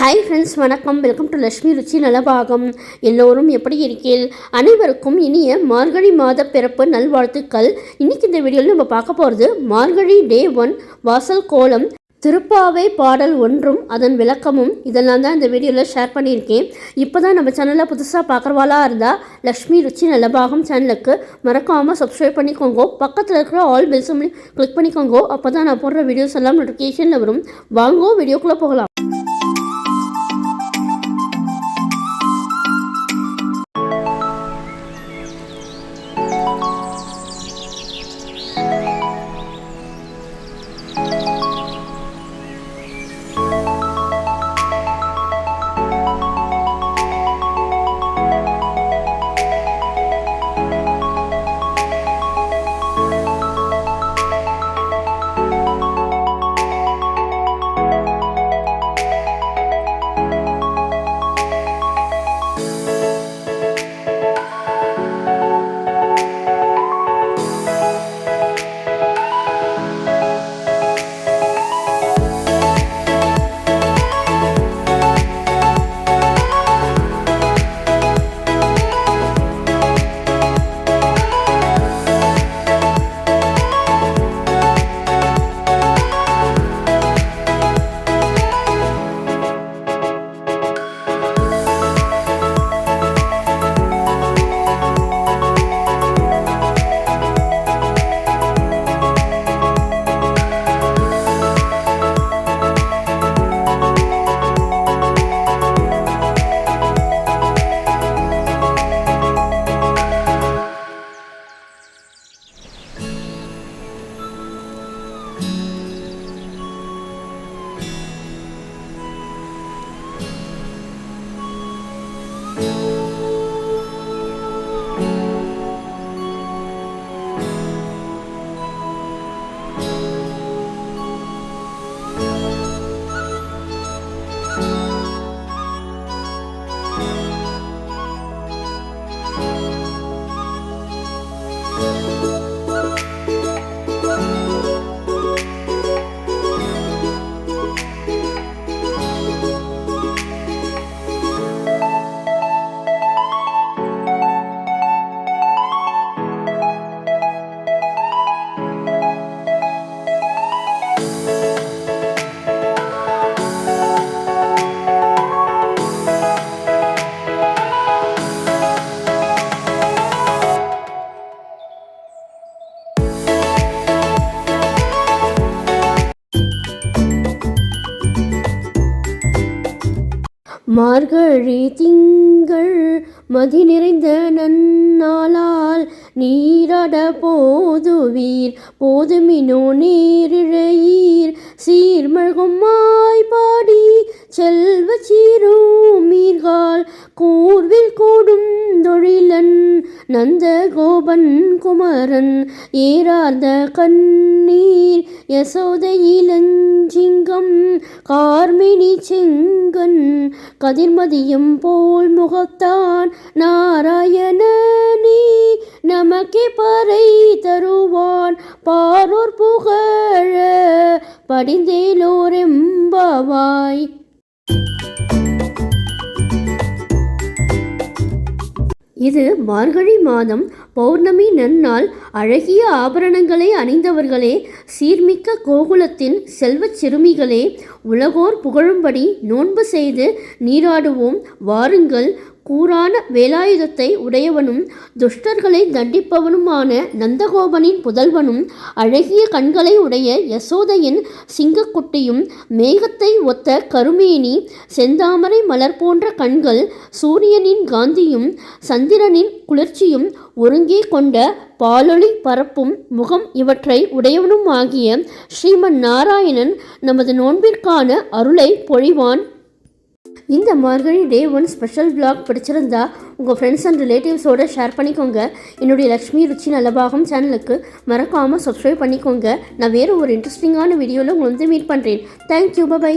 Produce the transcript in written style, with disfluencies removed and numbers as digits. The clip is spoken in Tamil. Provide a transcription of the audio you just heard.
ஹாய் ஃப்ரெண்ட்ஸ், வணக்கம். வெல்கம் டு லக்ஷ்மி ருச்சி நலபாகம். எல்லோரும் எப்படி இருக்கீர்கள்? அனைவருக்கும் இனிய மார்கழி மாத பிறப்பு நல்வாழ்த்துக்கள். இன்றைக்கி இந்த வீடியோவில் நம்ம பார்க்க போகிறது மார்கழி டே 1 வாசல் கோலம், திருப்பாவை பாடல் ஒன்றும் அதன் விளக்கமும் இதெல்லாம் தான் இந்த வீடியோவில் ஷேர் பண்ணியிருக்கேன். இப்போ தான் நம்ம சேனலில் புதுசாக பார்க்குறவாளாக இருந்தால் லக்ஷ்மி ருச்சி நலபாகம் சேனலுக்கு மறக்காமல் சப்ஸ்கிரைப் பண்ணிக்கோங்க. பக்கத்தில் இருக்கிற ஆல் பெல்ஸ் கிளிக் பண்ணிக்கோங்க. அப்போ தான் நான் போடுற வீடியோஸ் எல்லாம் நோட்டிஃபிகேஷனில் வரும். வாங்கோ வீடியோக்குள்ளே போகலாம். மார்கழி திங்கள் மதி நிறைந்த நன்னாளால் நீராட போதுவீர் போதுமினோ நேரிழையீர் சீர்மழ்கும் மாய்பாடி செல்வ சீரோமீர்கால் கூர்வில் கூடும் தொழிலன் நந்த கோபன் குமரன் ஏறார்ந்த கண்ணீர் யசோத இளஞ்சிங்கம் கார்மினி செங்கன் கதிர்மதியும் போல் முகத்தான் நாராயணனே நமக்கே பறை தருவான் பாரோர் புகழ படிந்தேலோரெம்பாவாய். இது மார்கழி மாதம் பௌர்ணமி நன்னாள். அழகிய ஆபரணங்களை அணிந்தவர்களே, சீர்மிக்க கோகுலத்தின் செல்வச் சிறுமிகளே, உலகோர் புகழும்படி நோன்பு செய்து நீராடுவோம் வாருங்கள். கூரான வேலாயுதத்தை உடையவனும் துஷ்டர்களை தண்டிப்பவனுமான நந்தகோபனின் புதல்வனும் அழகிய கண்களை உடைய யசோதையின் சிங்கக்குட்டியும் மேகத்தை ஒத்த கருமேனி செந்தாமரை மலர் போன்ற கண்கள் சூரியனின் காந்தியும் சந்திரனின் குளிர்ச்சியும் ஒருங்கே கொண்ட பாலொளி பரப்பும் முகம் இவற்றை உடையவனும் ஆகிய ஸ்ரீமன் நாராயணன் நமது நோன்பிற்கான அருளை பொழிவான். இந்த மார்கழி டே 1 ஸ்பெஷல் விளாக் பிடிச்சிருந்தா உங்கள் ஃப்ரெண்ட்ஸ் அண்ட் ரிலேட்டிவ்ஸோடு ஷேர் பண்ணிக்கோங்க. என்னுடைய லக்ஷ்மி ருச்சி நலபாகம் சேனலுக்கு மறக்காமல் சப்ஸ்கிரைப் பண்ணிக்கோங்க. நான் வேறு ஒரு இன்ட்ரெஸ்டிங்கான வீடியோவில் உங்களை மீட் பண்ணுறேன். Thank you, by.